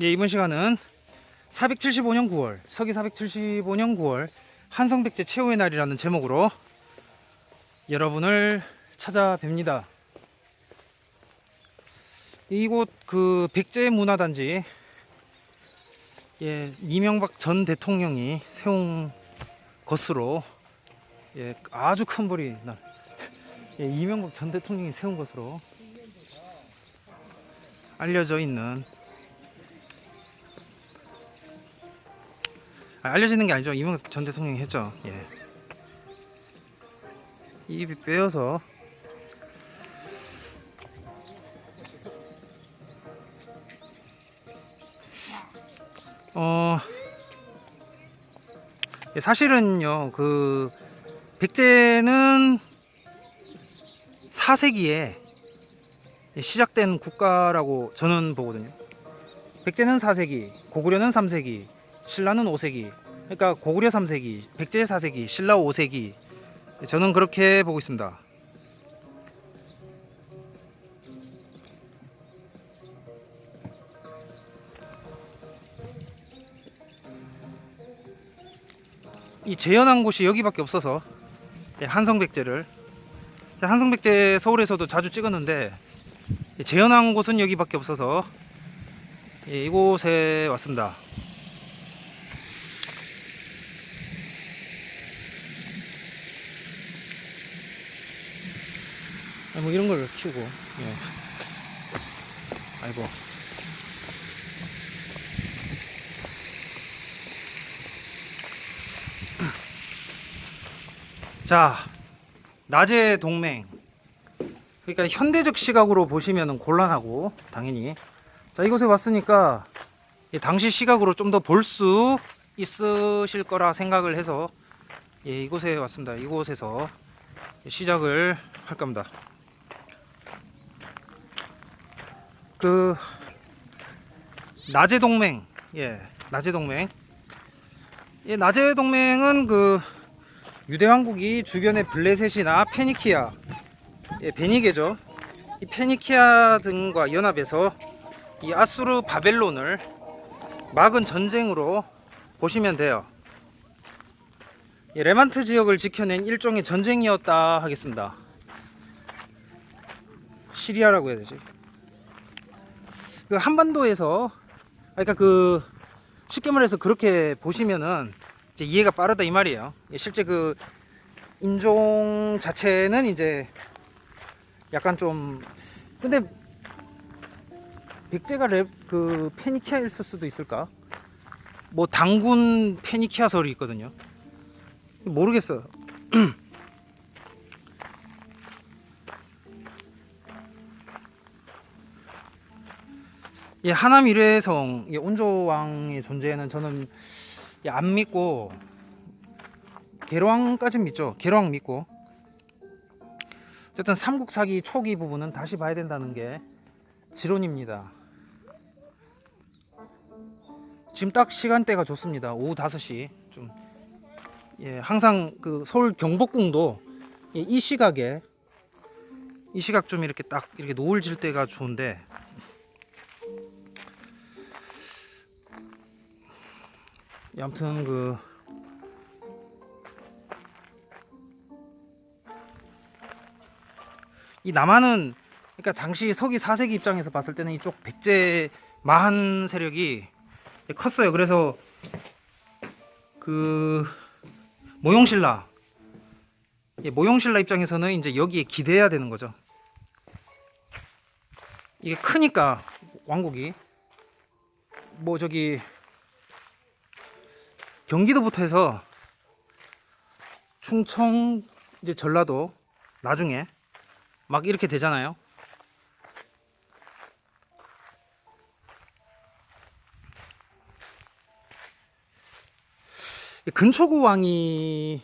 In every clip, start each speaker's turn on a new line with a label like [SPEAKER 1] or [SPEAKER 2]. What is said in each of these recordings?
[SPEAKER 1] 예, 이번 시간은 475년 9월, 서기 475년 9월 한성백제 최후의 날이라는 제목으로 여러분을 찾아뵙니다. 이곳 그 백제 문화단지, 예, 이명박 전 대통령이 세운 것으로, 예, 아주 큰 불이 날, 예, 이명박 전 대통령이 세운 것으로 알려져 있는, 알려지는 게 아니죠. 이명박 전 대통령이 했죠. 예. 입이 빼어서 예, 사실은요, 그 백제는 4세기에 시작된 국가라고 저는 보거든요. 백제는 4세기, 고구려는 3세기, 신라는 5세기. 그러니까 고구려 3세기, 백제 4세기, 신라 5세기. 저는 그렇게 보고 있습니다. 이 재현한 곳이 여기밖에 없어서 한성백제를, 한성백제 서울에서도 자주 찍었는데 재현한 곳은 여기밖에 없어서 이곳에 왔습니다. 뭐 이런 걸 키우고, 예. 아이고. 자, 낮의 동맹. 그러니까 현대적 시각으로 보시면 곤란하고, 당연히. 자, 이곳에 왔으니까 당시 시각으로 좀 더 볼 수 있으실 거라 생각을 해서, 예, 이곳에 왔습니다. 이곳에서 시작을 할 겁니다. 그 낮의 동맹, 예, 낮의 동맹. 예, 낮의 동맹은 그 유대 왕국이 주변의 블레셋이나 페니키아, 예, 베니게죠. 이 페니키아 등과 연합해서 이 아수르 바벨론을 막은 전쟁으로 보시면 돼요. 예, 레만트 지역을 지켜낸 일종의 전쟁이었다 하겠습니다. 시리아라고 해야 되지. 그 한반도에서, 그러니까 그 쉽게 말해서 그렇게 보시면은 이제 이해가 빠르다 이 말이에요. 예, 실제 그 인종 자체는 이제 약간 좀, 근데 백제가 그 페니키아일 수도 있을까? 뭐 당군 페니키아설이 있거든요. 모르겠어요. 예, 하남 일회성, 예, 온조왕의 존재는 저는, 예, 안 믿고, 계룡까진 믿죠. 계룡 믿고. 어쨌든 삼국사기 초기 부분은 다시 봐야 된다는 게 지론입니다. 지금 딱 시간대가 좋습니다. 오후 5시. 좀, 예, 항상 그 서울 경복궁도, 예, 이 시각에, 이 시각 좀 이렇게 딱 이렇게 노을 질 때가 좋은데, 예, 아무튼 그 이 남한은, 그러니까 당시 서기 4세기 입장에서 봤을 때는 이쪽 백제 마한 세력이 컸어요. 그래서 그 모용신라, 예, 모용신라 입장에서는 이제 여기에 기대해야 되는 거죠. 이게 크니까 왕국이, 뭐 저기 경기도부터 해서 충청, 이제 전라도 나중에 막 이렇게 되잖아요. 근초고 왕이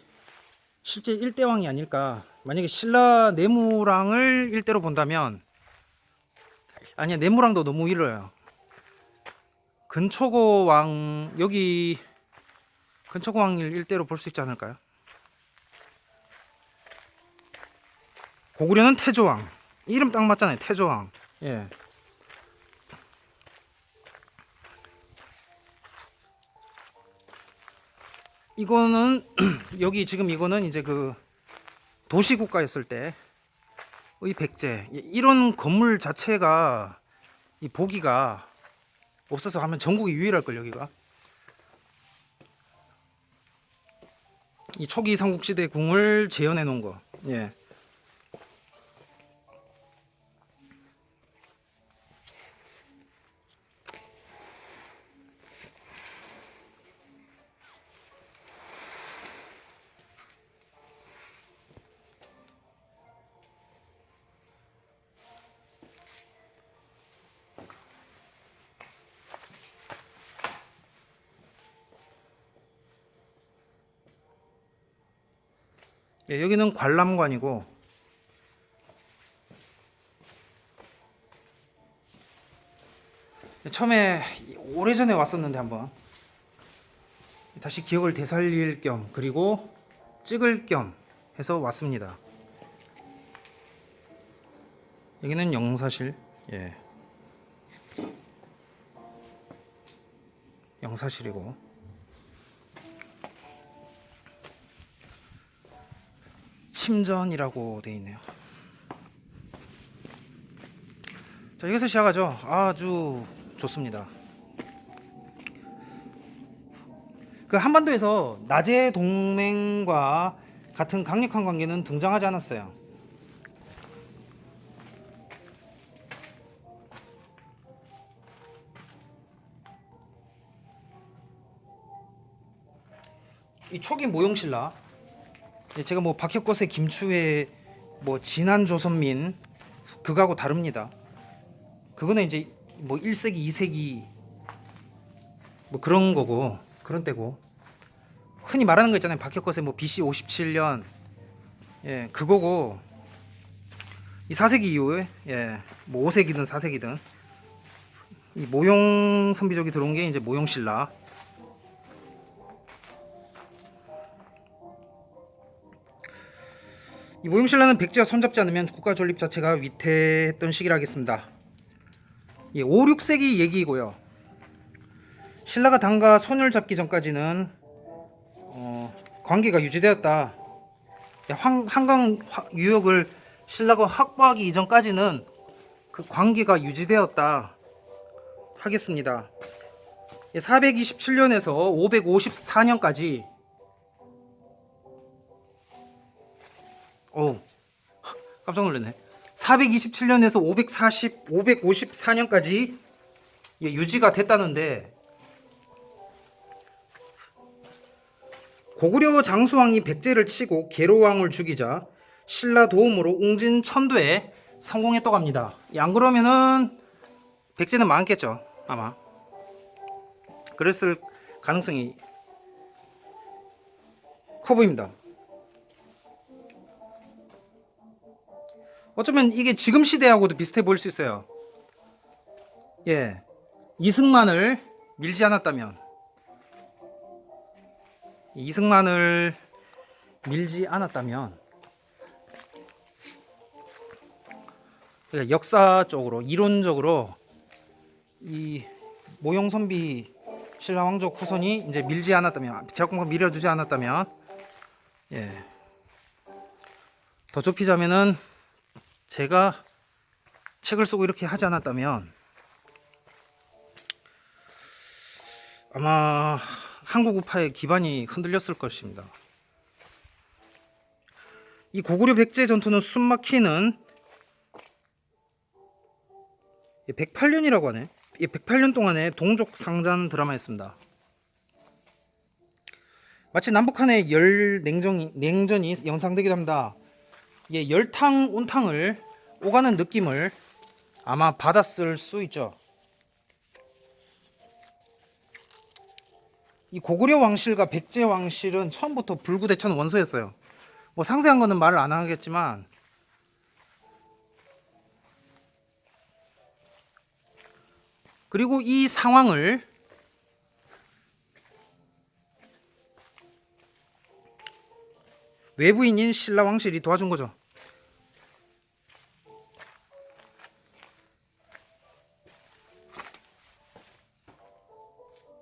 [SPEAKER 1] 실제 1대 왕이 아닐까. 만약에 신라 내무랑을 1대로 본다면, 아니야, 내무랑도 너무 이뤄요. 근초고 왕, 여기 근초고 왕을 1대로 볼 수 있지 않을까요? 고구려는 태조왕. 이름 딱 맞잖아요. 태조왕. 예. 이거는 여기 지금 이거는 이제 그 도시국가였을 때의 백제. 이런 건물 자체가 이 보기가 없어서 하면 전국이 유일할 걸 여기가. 이 초기 삼국시대 궁을 재현해 놓은 거. 예. 예, 여기는 관람관이고 처음에 오래전에 왔었는데 한번 다시 기억을 되살릴 겸 그리고 찍을 겸 해서 왔습니다. 여기는 영사실. 예. 영사실이고 침전이라고 되어 있네요. 자, 여기서 시작하죠. 아주 좋습니다. 그 한반도에서 나제 동맹과 같은 강력한 관계는 등장하지 않았어요. 이 초기 모형신라, 제가 뭐 박혁거세 김추의 뭐 진한 조선민 그거하고 다릅니다. 그거는 이제 뭐 1세기 2세기 뭐 그런 거고 그런 때고, 흔히 말하는 거 있잖아요. 박혁거세 뭐 BC 57년 예 그거고, 이 4세기 이후에 뭐 5세기든 4세기든 이 모형 선비족이 들어온 게 이제 모형신라. 이 모형신라는 백제가 손잡지 않으면 국가 존립 자체가 위태했던 시기라 하겠습니다. 5, 6세기 얘기고요. 신라가 당과 손을 잡기 전까지는 관계가 유지되었다. 한강 유역을 신라가 확보하기 이전까지는 그 관계가 유지되었다 하겠습니다. 427년에서 554년까지 깜짝 놀랐네. 427년에서 554년까지 유지가 됐다는데, 고구려 장수왕이 백제를 치고 계로왕을 죽이자 신라 도움으로 웅진천도에 성공했다고 합니다. 안 그러면은 백제는 망했겠죠 아마. 그랬을 가능성이 커 보입니다. 어쩌면 이게 지금 시대하고도 비슷해 보일 수 있어요. 이승만을 밀지 않았다면, 그러니까 역사적으로 이론적으로 이 모형선비 신라왕족 후손이 이제 밀지 않았다면, 제국만 밀어주지 않았다면, 더 좁히자면은 제가 책을 쓰고 이렇게 하지 않았다면 아마 한국 우파의 기반이 흔들렸을 것입니다. 이 고구려 백제 전투는 숨막히는 108년이라고 하네. 108년 동안의 동족 상잔 드라마였습니다. 마치 남북한의 냉전이 영상되기도 합니다. 열탕 온탕을 오가는 느낌을 아마 받았을 수 있죠. 이 고구려 왕실과 백제 왕실은 처음부터 불구대천 원소였어요. 뭐 상세한 거는 말을 안 하겠지만, 그리고 이 상황을 외부인인 신라 왕실이 도와준 거죠.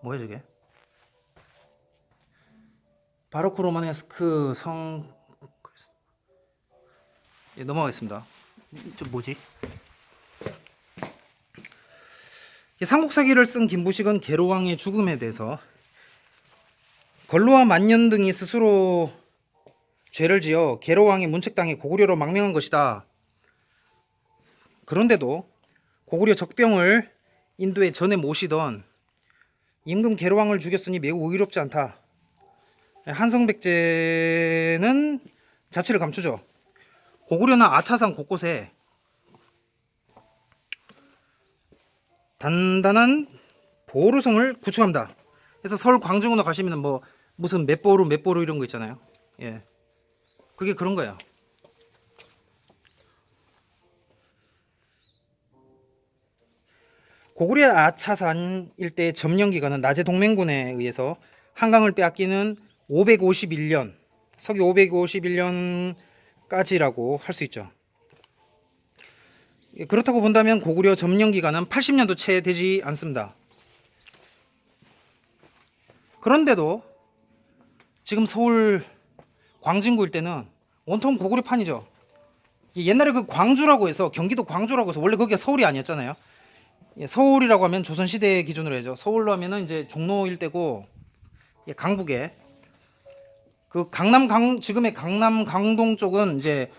[SPEAKER 1] 뭐야 저게? 바로크 로마네스크 예, 넘어가겠습니다. 저 뭐지? 삼국사기를 쓴 김부식은 계로왕의 죽음에 대해서 건로와 만년 등이 스스로 죄를 지어 계로왕의 문책당해 고구려로 망명한 것이다. 그런데도 고구려 적병을 인도에 전에 모시던 임금 계로왕을 죽였으니 매우 의롭지 않다. 한성백제는 자치를 감추죠. 고구려나 아차산 곳곳에 단단한 보루성을 구축합니다. 그래서 서울 광중으로 가시면 뭐 무슨 맷보루 이런 거 있잖아요. 예, 그게 그런 거야. 고구려 아차산 일대의 점령 기간은 나제 동맹군에 의해서 한강을 빼앗기는 551년, 서기 551년까지라고 할 수 있죠. 그렇다고 본다면 고구려 점령 기간은 80년도 채 되지 않습니다. 그런데도 지금 서울 광진구 일대는 온통 고구려판이죠. 옛날에 그 광주라고 해서 경기도 광주라고 해서 원래 거기가 서울이 아니었잖아요. 서울이라고 하면 조선시대 기준으로 해죠. 서울로 하면은 이제 종로 일대고 강북에 그 지금의 강남 강동 쪽은 이제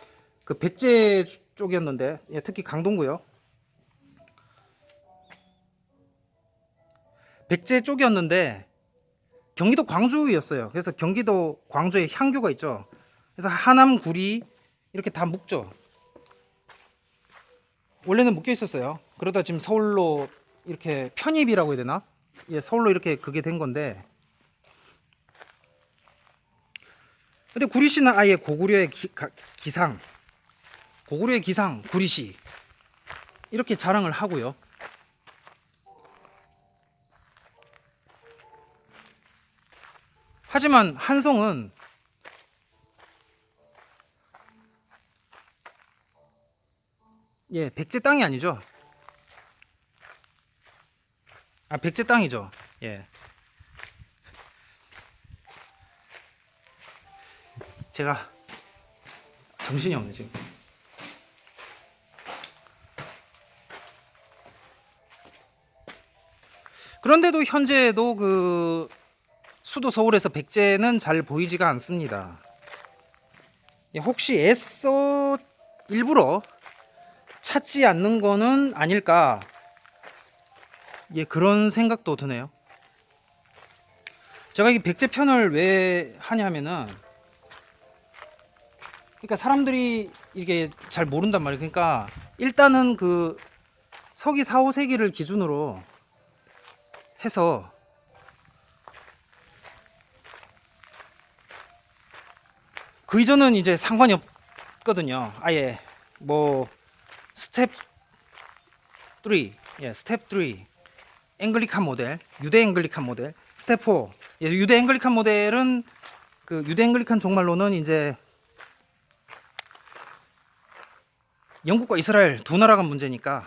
[SPEAKER 1] 그 백제 쪽이었는데 특히 강동구요. 백제 쪽이었는데 경기도 광주였어요. 그래서 경기도 광주에 향교가 있죠. 그래서 하남 구리 이렇게 다 묶죠. 원래는 묶여 있었어요. 그러다 지금 서울로 이렇게 편입이라고 해야 되나? 예, 서울로 이렇게 그게 된 건데. 근데 구리시는 아예 고구려의 기상, 고구려의 기상 구리시 이렇게 자랑을 하고요. 하지만 한성은 백제 땅이 아니죠. 아, 백제 땅이죠. 예. 제가 정신이 없네 지금. 그런데도 현재도 그 수도 서울에서 백제는 잘 보이지가 않습니다. 혹시 애써 일부러 찾지 않는 거는 아닐까? 그런 생각도 드네요. 제가 이 백제 편을 왜 하냐면은, 그러니까 사람들이 이게 잘 모른단 말이에요. 그러니까 일단은 그 서기 4, 5세기를 기준으로 해서 그 이전은 이제 상관이 없거든요. 아예 뭐 스텝 3, 스텝 3 앵글리칸 모델, 유대 앵글리칸 모델, 스텝 4 유대 앵글리칸 모델은 그 유대 앵글리칸 종말로는 이제 영국과 이스라엘 두 나라가 문제니까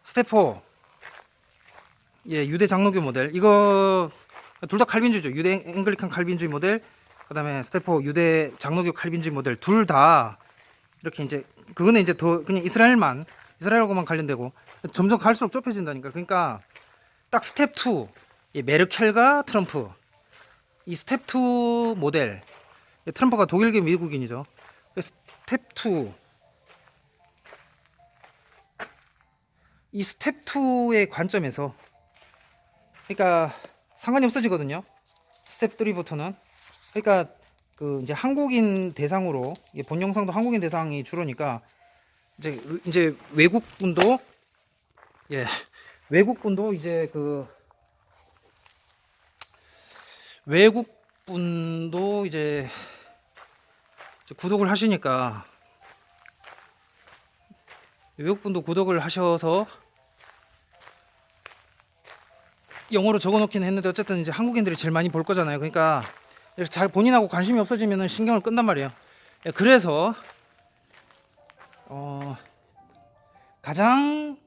[SPEAKER 1] 스텝 4 유대 장로교 모델 이거 둘 다 칼빈주의죠. 유대 앵글리칸 칼빈주의 모델 그다음에 스텝 4 유대 장로교 칼빈주의 모델 둘 다 이렇게 이제 그거는 이제 더 그냥 이스라엘하고만 관련되고 점점 갈수록 좁혀진다니까. 그러니까 딱 스텝 2 메르켈과 트럼프 이 스텝 2 모델 트럼프가 독일계 미국인이죠. 스텝 2 이 스텝 2의 관점에서 그러니까 상관이 없어지거든요. 스텝 3부터는 그러니까 그 이제 한국인 대상으로 본 영상도 한국인 대상이 주로니까 이제 외국분도 외국분도 이제 그 외국분도 이제 구독을 하시니까 외국분도 구독을 하셔서 영어로 적어놓긴 했는데 어쨌든 이제 한국인들이 제일 많이 볼 거잖아요. 그러니까 잘 본인하고 관심이 없어지면 신경을 끈단 말이에요. 그래서 가장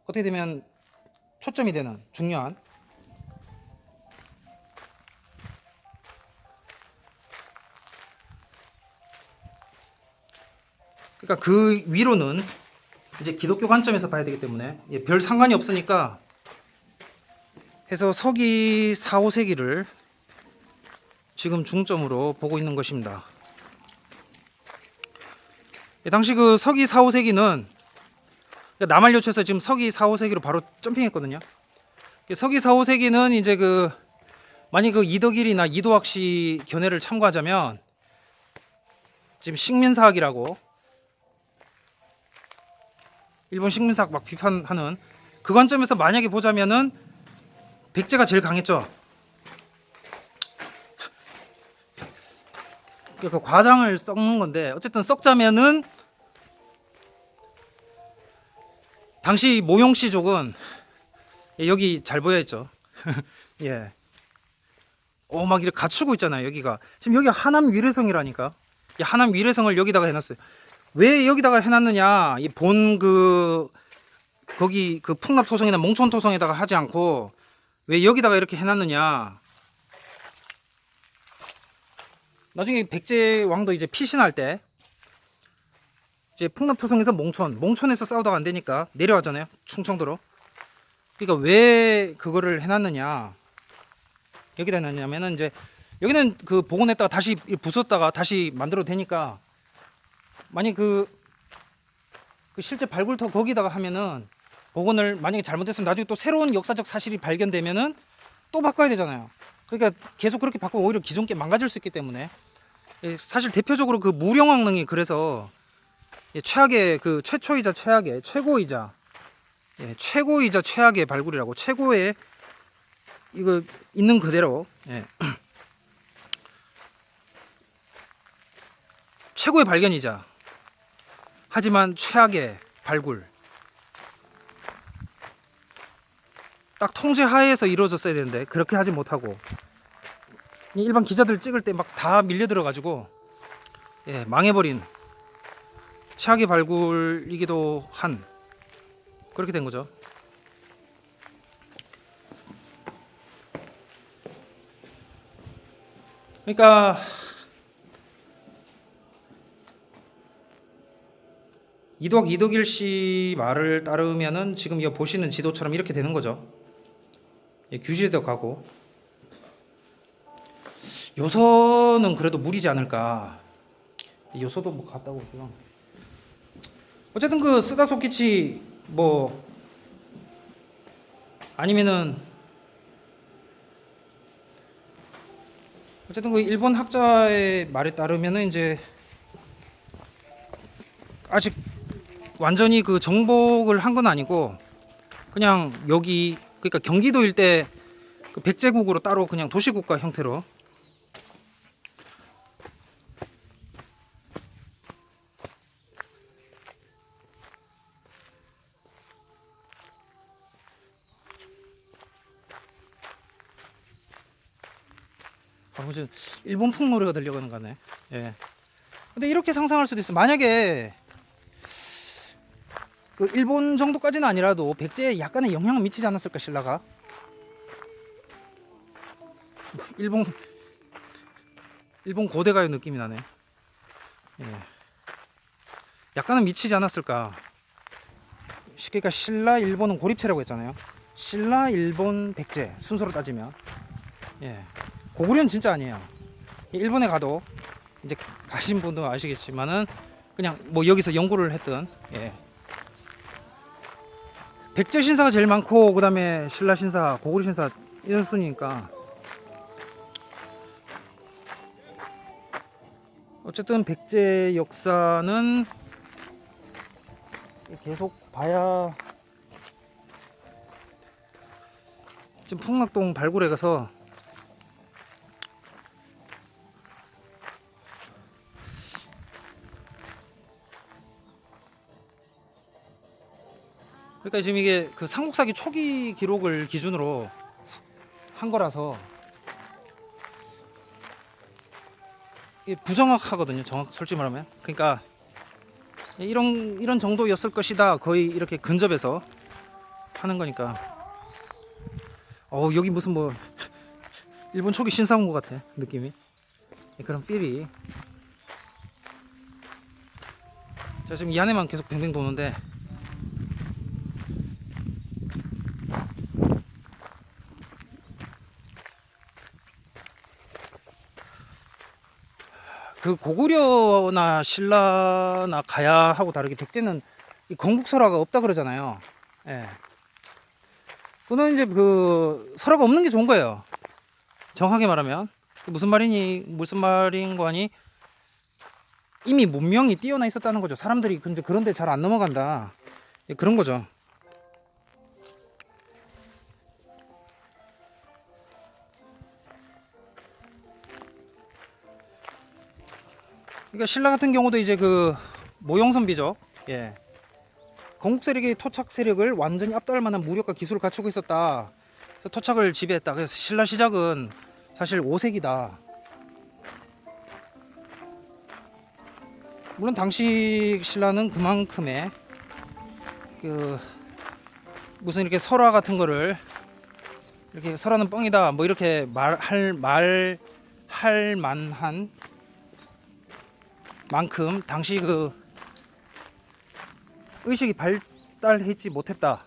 [SPEAKER 1] 어떻게 되면 초점이 되는 중요한 그러니까 그 위로는 이제 기독교 관점에서 봐야 되기 때문에 별 상관이 없으니까 해서 서기 4, 5세기를 지금 중점으로 보고 있는 것입니다. 당시 그 서기 4, 5세기는 남한요초에서 지금 서기 4, 5세기로 바로 점핑했거든요. 서기 4, 5세기는 이제 그 만약 그 이덕일이나 이도학 씨 견해를 참고하자면 지금 식민사학이라고 일본 식민사학 막 비판하는 그 관점에서 만약에 보자면은 백제가 제일 강했죠. 그 과장을 썩는 건데 어쨌든 썩자면은 당시 모용씨족은 여기 잘 보여있죠. 예. 막 이렇게 갖추고 있잖아요. 여기가 지금 여기 하남 위례성이라니까. 이 하남 위례성을 여기다가 해놨어요. 왜 여기다가 해놨느냐? 이 본 거기 그 풍납토성이나 몽촌토성에다가 하지 않고 왜 여기다가 이렇게 해놨느냐? 나중에 백제 왕도 이제 피신할 때 이제 풍납토성에서 몽촌에서 싸우다가 안 되니까 내려왔잖아요. 충청도로. 그러니까 왜 그거를 해놨느냐? 여기다 해놨냐면은 이제 여기는 그 복원했다가 다시 부쉈다가 다시 만들어도 되니까 만약 그 실제 발굴터 거기다가 하면은 복원을 만약에 잘못했으면 나중에 또 새로운 역사적 사실이 발견되면은 또 바꿔야 되잖아요. 그러니까 계속 그렇게 바꾸면 오히려 기존 게 망가질 수 있기 때문에 사실 대표적으로 그 무령왕릉이 그래서 최악의 그 최초이자 최악의 최고이자 최악의 발굴이라고 최고의 이거 있는 그대로 최고의 발견이자 하지만 최악의 발굴 딱 통제 하에서 이루어졌어야 되는데 그렇게 하지 못하고 일반 기자들 찍을 때 막 다 밀려들어 가지고 망해버린 최악의 발굴이기도 한 그렇게 된 거죠. 그러니까 이덕일 씨 말을 따르면은 지금 이 보시는 지도처럼 이렇게 되는 거죠. 규시대도 가고 요소는 그래도 무리지 않을까. 요소도 뭐 갔다 오죠. 어쨌든 그 쓰다소키치 뭐 아니면은 어쨌든 그 일본 학자의 말에 따르면은 이제 아직 완전히 그 정복을 한 건 아니고 그냥 여기 그러니까 경기도 일대 그 백제국으로 따로 그냥 도시국가 형태로 무슨 일본풍 노래가 들려가는 거네. 예. 근데 이렇게 상상할 수도 있어. 만약에 그 일본 정도까지는 아니라도 백제에 약간의 영향을 미치지 않았을까 신라가? 일본 고대가요 느낌이 나네. 예. 약간은 미치지 않았을까? 그러니까 신라 일본은 고립체라고 했잖아요. 신라 일본 백제 순서로 따지면 고구려는 진짜 아니에요. 일본에 가도 이제 가신 분도 아시겠지만은 그냥 뭐 여기서 연구를 했던 백제 신사가 제일 많고 그 다음에 신라 신사, 고구려 신사 이런 순이니까 어쨌든 백제 역사는 계속 봐야 지금 풍락동 발굴에 가서 그러니까 지금 이게 그 삼국사기 초기 기록을 기준으로 한 거라서 이게 부정확하거든요. 솔직히 말하면. 그러니까 이런 정도였을 것이다. 거의 이렇게 근접해서 하는 거니까. 여기 무슨 뭐 일본 초기 신사온 것 같아 느낌이. 그런 필이. 자, 지금 이 안에만 계속 뱅뱅 도는데 그 고구려나 신라나 가야하고 다르게 백제는 이 건국설화가 없다 그러잖아요. 예. 그거는 이제 그 설화가 없는 게 좋은 거예요. 정확하게 말하면 무슨 말인 거 아니? 이미 문명이 뛰어나 있었다는 거죠. 사람들이 근데 그런데 잘 안 넘어간다. 예, 그런 거죠. 그러니까 신라 같은 경우도 이제 그 모용선비죠. 예. 건국 세력이 토착 세력을 완전히 압도할 만한 무력과 기술을 갖추고 있었다. 그래서 토착을 지배했다. 그래서 신라 시작은 사실 5세기다. 물론 당시 신라는 그만큼의 그 무슨 이렇게 설화 같은 거를 이렇게 설화는 뻥이다 뭐 이렇게 할 만한 만큼 당시 그 의식이 발달했지 못했다.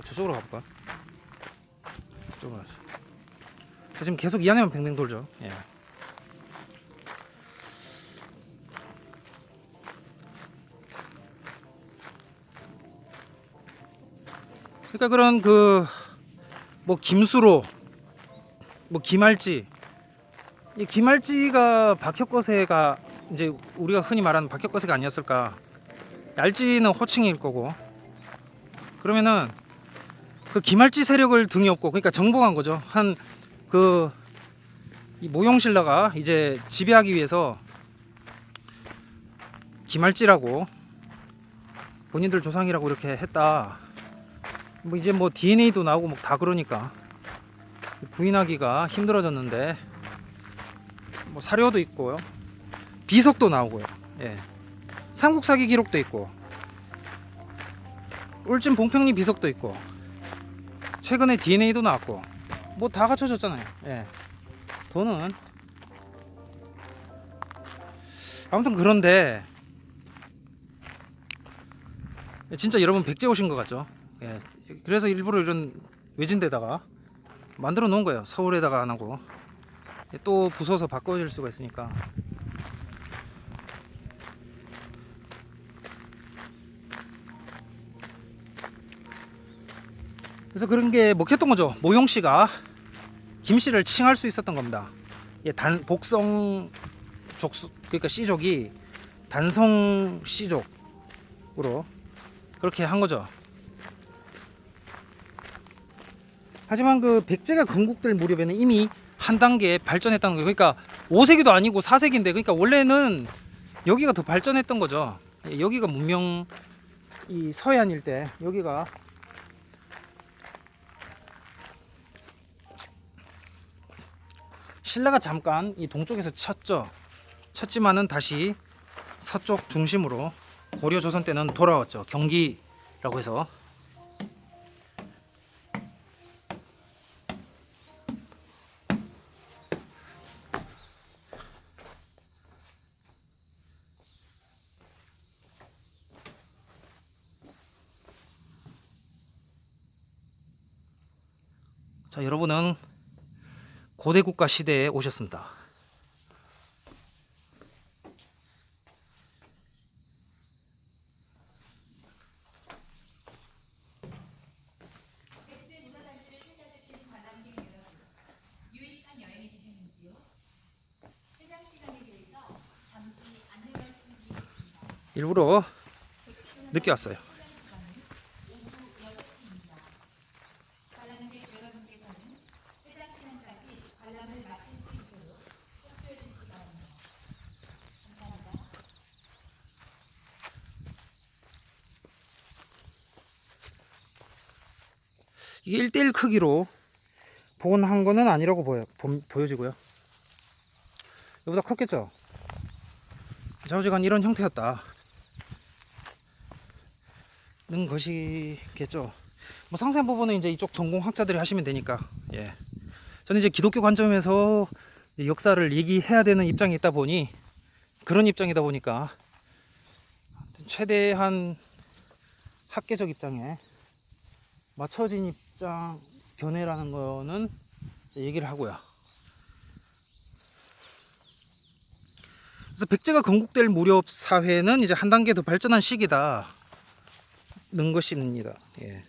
[SPEAKER 1] 저쪽으로 가볼까? 저쪽으로 가자. 저 지금 계속 이 안에만 뱅뱅 돌죠. 예. 그러니까 그런 그 뭐 김수로, 뭐 김할지, 이 김할지가 박혁거세가 이제 우리가 흔히 말하는 박혁거세가 아니었을까? 얄지는 호칭일 거고. 그러면은 그 김할지 세력을 등에 업고 그러니까 정복한 거죠. 한 그 이 모용신라가 이제 지배하기 위해서 김할지라고 본인들 조상이라고 이렇게 했다. 뭐 이제 뭐 DNA도 나오고 뭐 다 그러니까 부인하기가 힘들어졌는데 뭐 사료도 있고요. 비석도 나오고요. 예. 삼국사기 기록도 있고 울진 봉평리 비석도 있고 최근에 DNA도 나왔고 뭐 다 갖춰졌잖아요. 예. 돈은 아무튼 그런데 진짜 여러분 백제 오신 것 같죠? 예. 그래서 일부러 이런 외진 데다가 만들어 놓은 거예요. 서울에다가 안 하고 또 부숴서 바꿔질 수가 있으니까. 그래서 그런 게 먹혔던 거죠. 모용 씨가 김 씨를 칭할 수 있었던 겁니다. 예, 복성 족수 그러니까 씨족이 단성 씨족으로 그렇게 한 거죠. 하지만 그 백제가 건국될 무렵에는 이미 한 단계 발전했다는 거예요. 그러니까 5세기도 아니고 4세기인데 그러니까 원래는 여기가 더 발전했던 거죠. 예, 여기가 문명 이 서해안일 때 여기가 신라가 잠깐 이 동쪽에서 쳤지만은 다시 서쪽 중심으로 고려 조선 때는 돌아왔죠. 경기라고 해서. 자, 여러분은 고대 국가 시대에 오셨습니다. 일부러 늦게 왔어요. 이게 1대1 크기로 복원한 거는 아니라고 보여지고요. 이보다 컸겠죠. 좌우지간 이런 형태였다. 것이겠죠. 뭐 상세한 부분은 이제 이쪽 전공학자들이 하시면 되니까. 예. 저는 이제 기독교 관점에서 역사를 얘기해야 되는 입장에 있다 보니, 그런 입장이다 보니까 최대한 학계적 입장에 맞춰진 입장 견해라는 거는 얘기를 하고요. 그래서 백제가 건국될 무렵 사회는 이제 한 단계 더 발전한 시기다는 것입니다. 예.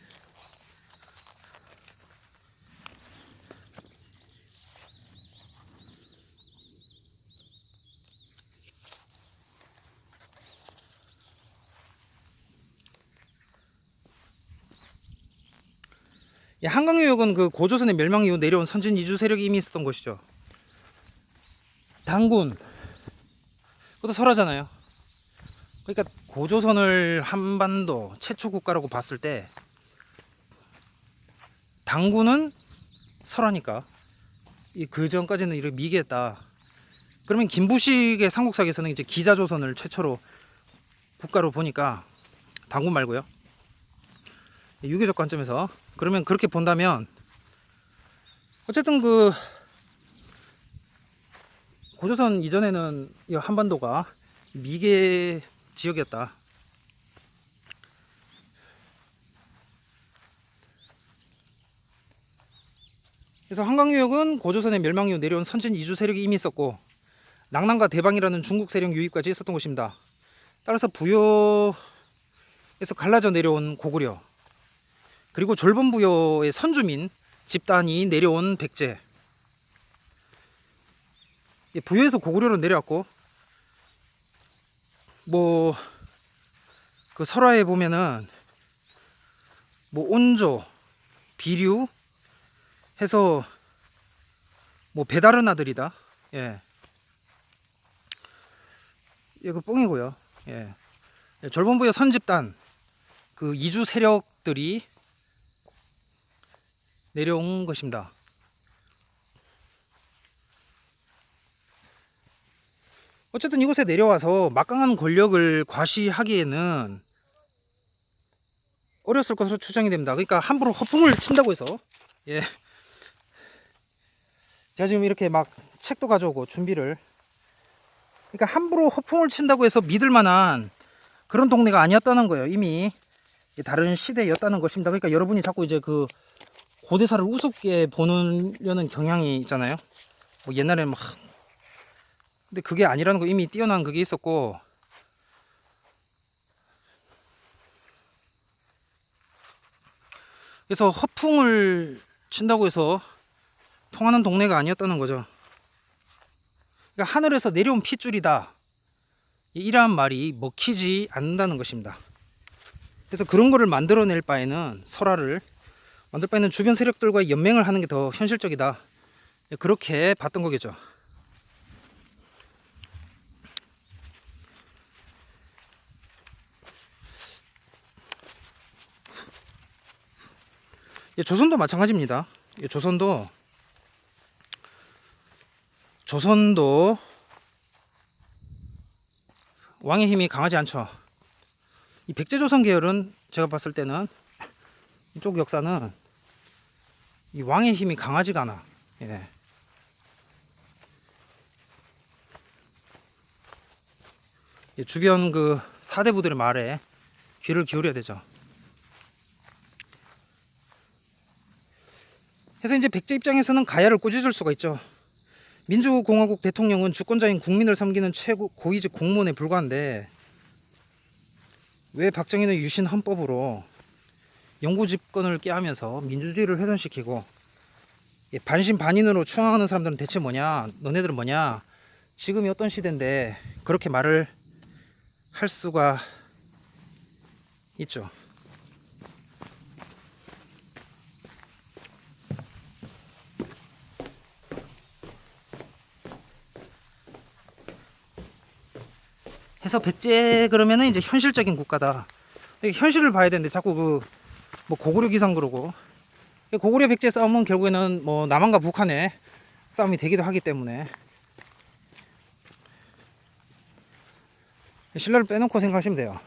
[SPEAKER 1] 한강유역은 그 고조선의 멸망 이후 내려온 선진 이주 세력이 이미 있었던 곳이죠. 당군, 그것도 설하잖아요. 그러니까 고조선을 한반도 최초 국가라고 봤을 때 당군은 설하니까 그 전까지는 이렇게 미개했다. 그러면 김부식의 삼국사에서는 이제 기자조선을 최초로 국가로 보니까 당군 말고요. 유교적 관점에서 그러면 그렇게 본다면 어쨌든 그 고조선 이전에는 이 한반도가 미개 지역이었다. 그래서 한강유역은 고조선의 멸망 이후 내려온 선진 이주 세력이 이미 있었고 낙랑과 대방이라는 중국 세력 유입까지 있었던 곳입니다. 따라서 부여에서 갈라져 내려온 고구려, 그리고 졸본부여의 선주민 집단이 내려온 백제, 부여에서 고구려로 내려왔고, 뭐 그 설화에 보면은 뭐 온조, 비류 해서 뭐 배다른 아들이다. 예. 이거 뽕이고요. 예. 졸본부여 선집단 그 이주 세력들이 내려온 것입니다. 어쨌든 이곳에 내려와서 막강한 권력을 과시하기에는 어렸을 것으로 추정이 됩니다. 그러니까 함부로 허풍을 친다고 해서, 예, 제가 지금 이렇게 막 책도 가져오고 준비를, 그러니까 함부로 허풍을 친다고 해서 믿을 만한 그런 동네가 아니었다는 거예요. 이미 다른 시대였다는 것입니다. 그러니까 여러분이 자꾸 이제 그 고대사를 우습게 보려는 경향이 있잖아요. 뭐 옛날에는 막, 근데 그게 아니라는 거, 이미 뛰어난 그게 있었고, 그래서 허풍을 친다고 해서 통하는 동네가 아니었다는 거죠. 그러니까 하늘에서 내려온 핏줄이다, 이러한 말이 먹히지 않는다는 것입니다. 그래서 그런 거를 만들어낼 바에는, 설화를 만들 바에는 주변 세력들과 연맹을 하는 게 더 현실적이다, 그렇게 봤던 거겠죠. 조선도 마찬가지입니다. 조선도 왕의 힘이 강하지 않죠. 이 백제조선 계열은 제가 봤을 때는 이쪽 역사는 이 왕의 힘이 강하지가 않아. 예. 주변 그 사대부들의 말에 귀를 기울여야 되죠. 그래서 이제 백제 입장에서는 가야를 꾸짖을 수가 있죠. 민주공화국 대통령은 주권자인 국민을 섬기는 최고 고위직 공무원에 불과한데 왜 박정희는 유신 헌법으로 영구 집권을 꾀하면서 민주주의를 훼손시키고 반신반인으로 추앙하는 사람들은 대체 뭐냐, 너네들은 뭐냐, 지금이 어떤 시대인데 그렇게 말을 할 수가 있죠. 해서 백제 그러면은 이제 현실적인 국가다. 현실을 봐야 되는데 자꾸 그 뭐 고구려 기상 그러고, 고구려 백제 싸움은 결국에는 뭐 남한과 북한의 싸움이 되기도 하기 때문에 신라를 빼놓고 생각하시면 돼요.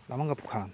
[SPEAKER 1] 남한과 북한.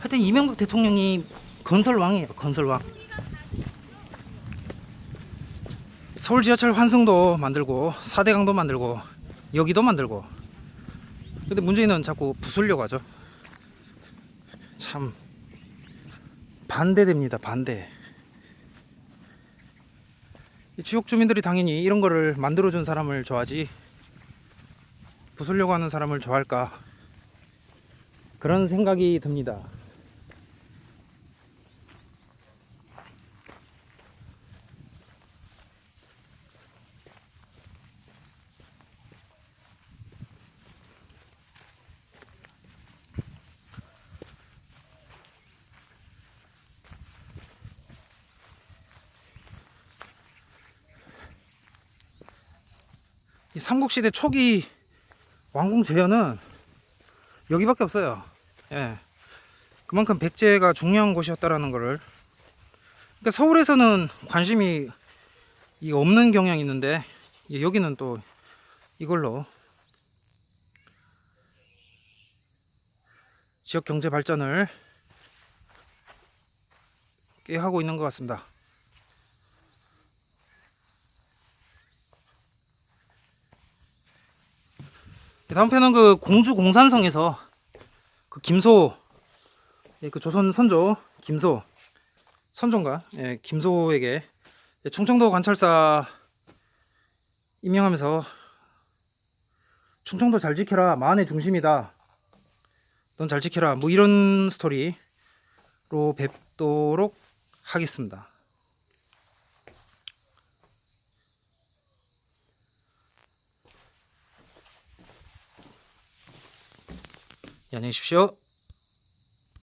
[SPEAKER 1] 하여튼 이명박 대통령이 건설왕이에요. 건설왕. 서울 지하철 환승도 만들고 4대강도 만들고 여기도 만들고. 근데 문재인은 자꾸 부수려고 하죠. 참 반대됩니다. 반대. 지역 주민들이 당연히 이런 거를 만들어준 사람을 좋아하지 부수려고 하는 사람을 좋아할까, 그런 생각이 듭니다. 이 삼국시대 초기 왕궁 재현은 여기밖에 없어요. 예. 그만큼 백제가 중요한 곳이었다라는 거를. 그러니까 서울에서는 관심이 없는 경향이 있는데 여기는 또 이걸로 지역 경제 발전을 꽤 하고 있는 것 같습니다. 다음 편은 그 공주 공산성에서 그 김소, 그 조선 선조 김소 선조인가? 예, 김소에게 충청도 관찰사 임명하면서 충청도 잘 지켜라, 만의 중심이다, 넌 잘 지켜라, 뭐 이런 스토리로 뵙도록 하겠습니다. 예, 안녕히 계십시오.